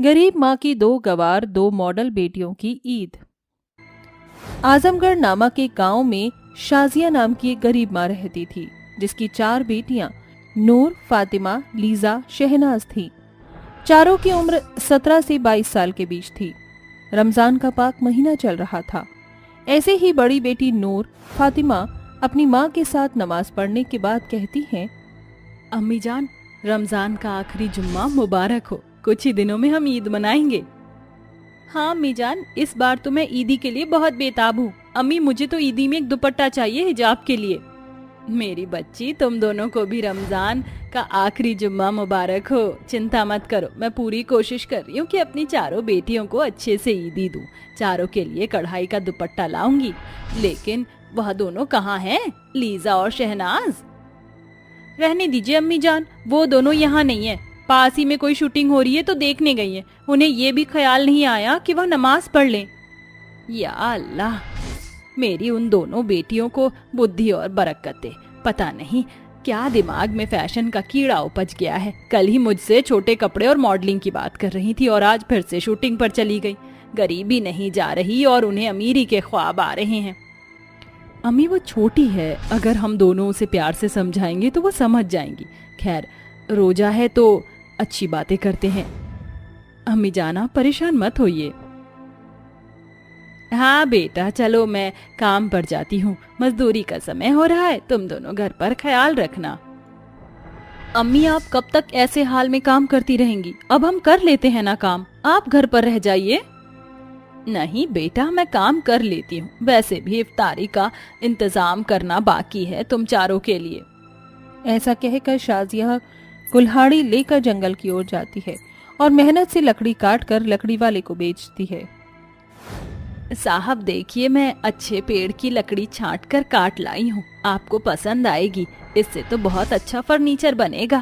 गरीब माँ की दो गवार दो मॉडल बेटियों की ईद। आजमगढ़ नामक एक गांव में शाजिया नाम की एक गरीब माँ रहती थी, जिसकी चार बेटियां नूर, फातिमा, लीजा, शहनाज थी। चारों की उम्र 17 से 22 साल के बीच थी। रमजान का पाक महीना चल रहा था। ऐसे ही बड़ी बेटी नूर, फातिमा अपनी माँ के साथ नमाज पढ़ने के बाद कहती हैं, अम्मी जान, रमजान का आखिरी जुम्मा मुबारक हो। कुछ ही दिनों में हम ईद मनाएंगे। हाँ अम्मी जान, इस बार तो मैं ईदी के लिए बहुत बेताब हूँ। अम्मी, मुझे तो ईदी में एक दुपट्टा चाहिए हिजाब के लिए। मेरी बच्ची, तुम दोनों को भी रमजान का आखिरी जुम्मा मुबारक हो। चिंता मत करो, मैं पूरी कोशिश कर रही हूँ कि अपनी चारों बेटियों को अच्छे से ईदी दूँ। चारों के लिए कढ़ाई का दुपट्टा लाऊंगी। लेकिन वह दोनों कहाँ हैं, लीजा और शहनाज? रहने दीजिए अम्मी जान, वो दोनों यहाँ नहीं है। पास ही में कोई शूटिंग हो रही है तो देखने गई है। उन्हें ये भी ख्याल नहीं आया कि वह नमाज पढ़ लें। या अल्लाह, मेरी उन दोनों बेटियों को बुद्धि और बरकत दे। पता नहीं क्या दिमाग में फैशन का कीड़ा उपज गया है। कल ही मुझसे छोटे कपड़े और मॉडलिंग की बात कर रही थी और आज फिर से शूटिंग पर चली गई। गरीबी नहीं जा रही और उन्हें अमीरी के ख्वाब आ रहे हैं। अम्मी, वो छोटी है, अगर हम दोनों उसे प्यार से समझाएंगे तो वो समझ जाएंगी। खैर, रोजा है तो अच्छी बातें करते हैं। अम्मी जाना, परेशान मत होइए। हाँ बेटा, चलो मैं काम पर जाती हूँ। मजदूरी का समय हो रहा है, तुम दोनों घर पर ख्याल रखना। अम्मी, आप कब तक ऐसे हाल में काम करती रहेंगी? अब हम कर लेते हैं ना काम, आप घर पर रह जाइए। नहीं बेटा, मैं काम कर लेती हूँ। वैसे भी इफ्तारी का इंतजाम करना बाकी है तुम चारों के लिए। ऐसा कहकर शाजिया कुल्हाड़ी लेकर जंगल की ओर जाती है और मेहनत से लकड़ी काट कर लकड़ी वाले को बेचती है। साहब देखिए, मैं अच्छे पेड़ की लकड़ी छांट कर काट लाई हूँ, आपको पसंद आएगी। इससे तो बहुत अच्छा फर्नीचर बनेगा।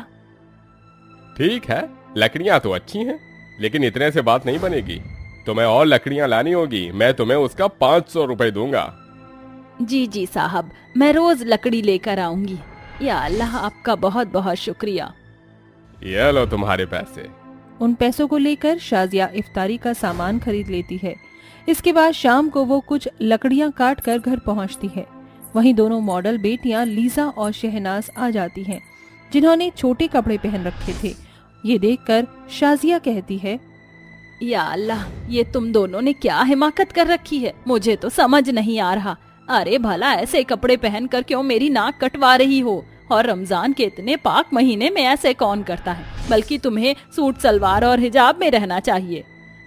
ठीक है, लकड़ियाँ तो अच्छी हैं, लेकिन इतने से बात नहीं बनेगी। तुम्हें और लकड़ियाँ लानी होगी। मैं तुम्हें उसका 500 रुपए दूंगा। जी जी साहब, मैं रोज लकड़ी लेकर आऊंगी। या अल्लाह, आपका बहुत बहुत शुक्रिया। ये लो तुम्हारे पैसे। उन पैसों को लेकर शाजिया इफ्तारी का सामान खरीद लेती है। इसके बाद शाम को वो कुछ लकड़ियां काट कर घर पहुंचती है। वहीं दोनों मॉडल बेटियां लीजा और शहनाज आ जाती हैं, जिन्होंने छोटे कपड़े पहन रखे थे। ये देखकर शाजिया कहती है, या अल्लाह, ये तुम दोनों ने क्या हिमाकत कर रखी है, मुझे तो समझ नहीं आ रहा। अरे भला, ऐसे कपड़े पहनकर क्यों मेरी नाक कटवा रही हो? और रमजान के इतने पाक महीने में ऐसे कौन करता है? बल्कि तुम्हें सूट सलवार और हिजाब में रहना चाहिए।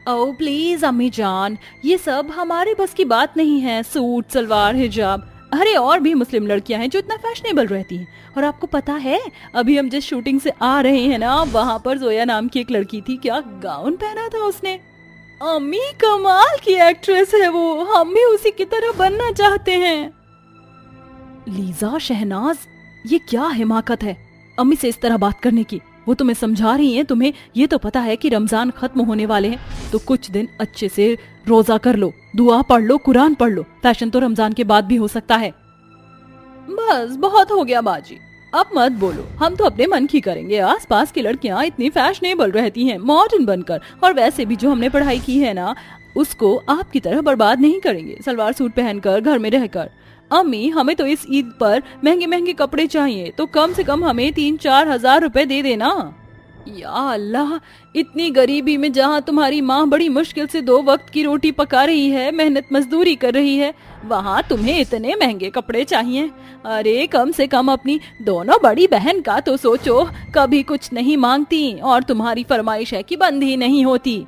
ओह प्लीज अम्मी जान, ये सब हमारे बस की बात नहीं है। सूट सलवार हिजाब, अरे और भी मुस्लिम लड़कियां हैं जो इतना फैशनेबल रहती हैं। और आपको पता है, अभी हम जिस शूटिंग से आ रहे हैं ना, वहाँ पर जोया नाम की एक लड़की थी, क्या गाउन पहना था उसने। अम्मी, कमाल की एक्ट्रेस है वो, हम भी उसी की तरह बनना चाहते हैं। लीजा, शहनाज, ये क्या हिमाकत है अम्मी से इस तरह बात करने की? वो तुम्हें समझा रही हैं। तुम्हें ये तो पता है कि रमजान खत्म होने वाले हैं, तो कुछ दिन अच्छे से रोजा कर लो, दुआ पढ़ लो, कुरान पढ़ लो। फैशन तो रमजान के बाद भी हो सकता है। बस बहुत हो गया बाजी, अब मत बोलो। हम तो अपने मन की करेंगे। आसपास की लड़कियां इतनी फैशनेबल रहती हैं, मॉडर्न बनकर। और वैसे भी जो हमने पढ़ाई की है ना, उसको आपकी तरह बर्बाद नहीं करेंगे सलवार सूट पहनकर घर में रहकर। अम्मी, हमें तो इस ईद पर महंगे महंगे कपड़े चाहिए, तो कम से कम हमें 3-4 हजार रुपए दे देना। या अल्लाह, इतनी गरीबी में जहाँ तुम्हारी माँ बड़ी मुश्किल से 2 वक्त की रोटी पका रही है, मेहनत मजदूरी कर रही है, वहाँ तुम्हें इतने महंगे कपड़े चाहिए? अरे कम से कम अपनी दोनों बड़ी बहन का तो सोचो। कभी कुछ नहीं मांगती और तुम्हारी फरमाइश है कि बंद ही नहीं होती।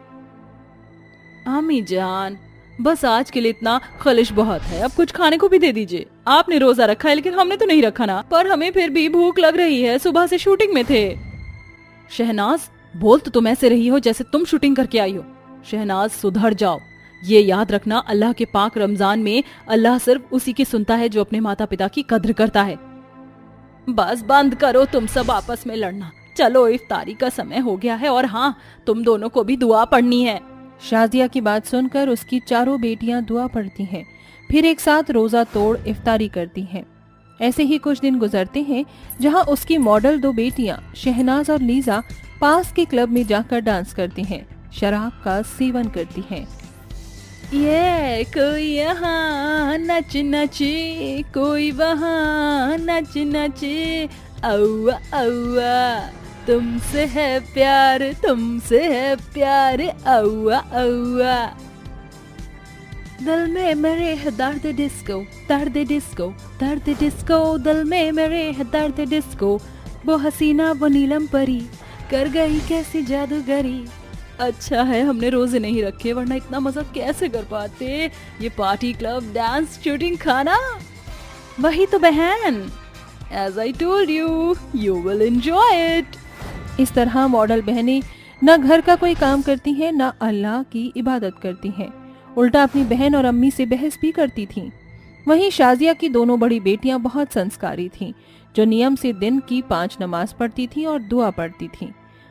अम्मी जान, बस आज के लिए इतना खलिश बहुत है। अब कुछ खाने को भी दे दीजिए। आपने रोजा रखा है, लेकिन हमने तो नहीं रखा ना। पर हमें फिर भी भूख लग रही है, सुबह से शूटिंग में थे। शहनाज, बोल तो तुम ऐसे रही हो जैसे तुम शूटिंग करके आई हो। शहनाज, सुधर जाओ। ये याद रखना, अल्लाह के पाक रमजान में अल्लाह सिर्फ उसी की सुनता है जो अपने माता पिता की कद्र करता है। बस बंद करो तुम सब आपस में लड़ना। चलो, इफ्तारी का समय हो गया है। और हाँ, तुम दोनों को भी दुआ पढ़नी है। शाजिया की बात सुनकर उसकी चारों बेटियां दुआ पढ़ती हैं, फिर एक साथ रोजा तोड़ इफ्तारी करती हैं। ऐसे ही कुछ दिन गुजरते हैं, जहां उसकी मॉडल 2 बेटियां शहनाज और लीजा पास के क्लब में जाकर डांस करती हैं। शराब का सेवन करती हैं। ये कोई यहाँ नच नचे, कोई वहाँ नच नचे, औआ औआ तुमसे है प्यार, तुमसे है प्यार, औआ औआ। दिल में मेरे है दर्द डिस्को, दर्द डिस्को, दर्द डिस्को, दिल में मेरे है दर्द डिस्को, वो हसीना वो नीलम परी कर गई कैसी जादूगरी। अच्छा है हमने रोजे नहीं रखे, वरना इतना मजा कैसे कर पाते। ये पार्टी क्लब डांस शूटिंग खाना, वही तो बहन। As I told you, you will enjoy it. इस तरह मॉडल बहनें न घर का कोई काम करती हैं, न अल्लाह की इबादत करती हैं, उल्टा अपनी बहन और अम्मी से बहस भी करती थीं। वहीं शाजिया की दोनों बड़ी बेटियां बहुत संस्कारी थीं, जो नियम से दिन की 5 नमाज पढ़ती थीं और दुआ पढ़ती थीं।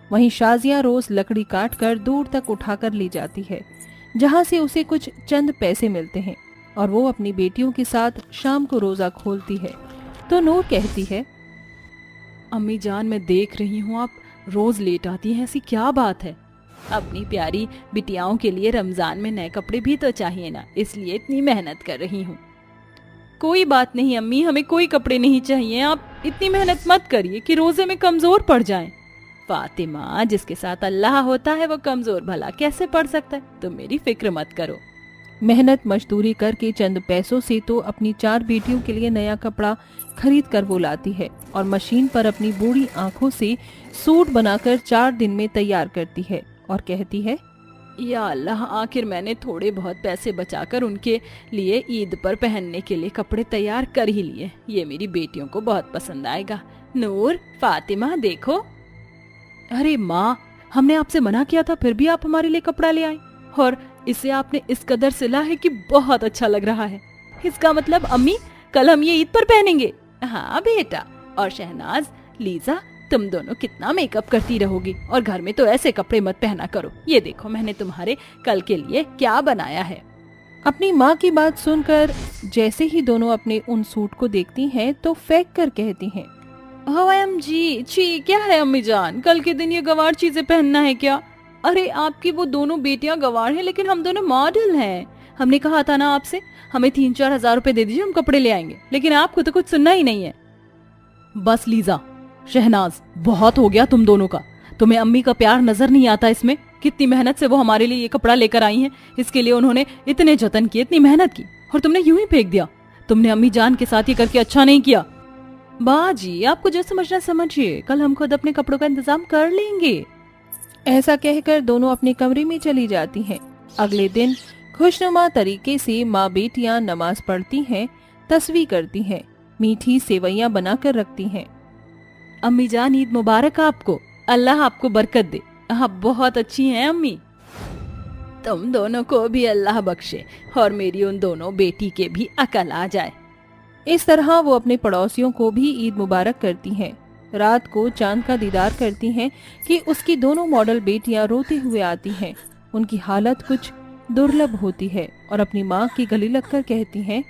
वहीं शाजिया रोज लकड़ी काट कर दूर तक उठाकर ले जाती है, जहां से उसे कुछ चंद पैसे मिलते हैं, और वो अपनी बेटियों के साथ शाम को रोजा खोलती है। तो नूर कहती है, अम्मी जान मैं देख रही हूँ आप रोज लेट आती हैं, ऐसी क्या बात है। अपनी प्यारी बिटियाओं के लिए रमजान में नए कपड़े भी तो चाहिए ना, इसलिए इतनी मेहनत कर रही हूँ। कोई बात नहीं अम्मी, हमें कोई कपड़े नहीं चाहिए, आप इतनी मेहनत मत करिए कि रोजे में कमजोर पड़ जाएं। फातिमा, जिसके साथ अल्लाह होता है वो कमजोर भला कैसे पड़ सकता है, तुम मेरी फिक्र मत करो। मेहनत मजदूरी करके चंद पैसों से तो अपनी 4 बेटियों के लिए नया कपड़ा खरीद कर वो लाती है, और मशीन पर अपनी बूढ़ी आंखों से सूट बनाकर 4 दिन में तैयार करती है, और कहती है, या अल्लाह, आखिर मैंने थोड़े बहुत पैसे बचाकर उनके लिए ईद पर पहनने के लिए कपड़े तैयार कर ही लिए। ये मेरी बेटियों को बहुत पसंद आएगा। नूर, फातिमा देखो। अरे माँ, हमने आपसे मना किया था, फिर भी आप हमारे लिए कपड़ा ले आए, और इसे आपने इस कदर सिला है कि बहुत अच्छा लग रहा है। इसका मतलब अम्मी कल हम ये ईद पर पहनेंगे। हाँ बेटा, और शहनाज, लीजा, तुम दोनों कितना मेकअप करती रहोगी, और घर में तो ऐसे कपड़े मत पहना करो। ये देखो मैंने तुम्हारे कल के लिए क्या बनाया है। अपनी माँ की बात सुनकर जैसे ही दोनों अपने उन सूट को देखती हैं तो फेंक कर कहती हैं, OMG, छी क्या है अम्मी जान, कल के दिन ये गवार चीजें पहनना है क्या। अरे आपकी वो दोनों बेटियां गवार हैं, लेकिन हम दोनों मॉडल हैं। हमने कहा था ना आपसे, हमें 3-4 हजार रुपए दे दीजिए, हम कपड़े ले आएंगे, लेकिन आपको तो कुछ सुनना ही नहीं है। बस लीजा, शहनाज, बहुत हो गया तुम दोनों का। तुम्हें अम्मी का प्यार नजर नहीं आता इसमें? कितनी मेहनत से वो हमारे लिए ये कपड़ा लेकर आई हैं, इसके लिए उन्होंने इतने जतन किए, इतनी मेहनत की, और तुमने यूं ही फेंक दिया। तुमने अम्मी जान के साथ ये करके अच्छा नहीं किया। बाजी, आपको जो समझना समझिए, कल हम खुद अपने कपड़ों का इंतजाम कर लेंगे। ऐसा कहकर दोनों अपने कमरे में चली जाती हैं। अगले दिन खुशनुमा तरीके से माँ बेटियां नमाज पढ़ती हैं, तस्वीर करती हैं, मीठी सेवैयां बनाकर रखती हैं। अम्मी जान, ईद मुबारक आपको, अल्लाह आपको बरकत दे, आप बहुत अच्छी हैं अम्मी। तुम दोनों को भी अल्लाह बख्शे, और मेरी उन दोनों बेटी के भी अकल आ जाए। इस तरह वो अपने पड़ोसियों को भी ईद मुबारक करती हैं। रात को चांद का दीदार करती हैं कि उसकी दोनों मॉडल बेटियां रोते हुए आती हैं। उनकी हालत कुछ दुर्लभ होती है, और अपनी माँ की गले लगकर कहती हैं,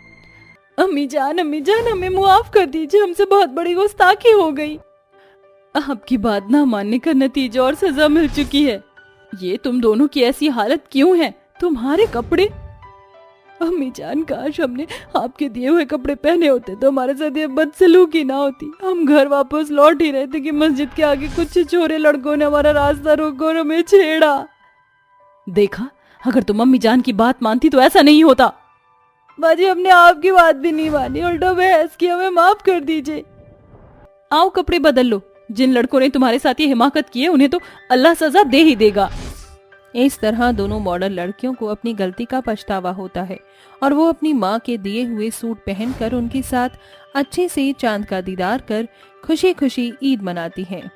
अम्मी जान, हमें मुआफ कर दीजिए, हमसे बहुत बड़ी गुस्ताखी हो गई। आपकी बात ना मानने का नतीजा और सजा मिल चुकी है। ये तुम दोनों की ऐसी हालत क्यों है? तुम्हारे कपड़े। अम्मी जान, काश हमने आपके दिए हुए कपड़े पहने होते तो हमारे साथ ये बदसलूकी ना होती। हम घर वापस लौट ही रहे थे कि मस्जिद के आगे कुछ छोरे लड़कों ने हमारा रास्ता रोका और हमें छेड़ा। देखा, अगर तुम अम्मी जान की बात मानती तो ऐसा नहीं होता। बाजी, हमने आपकी बात भी नहीं मानी, उल्टा बहस की, हमें माफ कर दीजिए। आओ कपड़े बदल लो, जिन लड़कों ने तुम्हारे साथ ये हिमाकत की है उन्हें तो अल्लाह सजा दे ही देगा। इस तरह दोनों मॉडल लड़कियों को अपनी गलती का पछतावा होता है, और वो अपनी माँ के दिए हुए सूट पहनकर उनके साथ अच्छे से चांद का दीदार कर खुशी खुशी ईद मनाती हैं।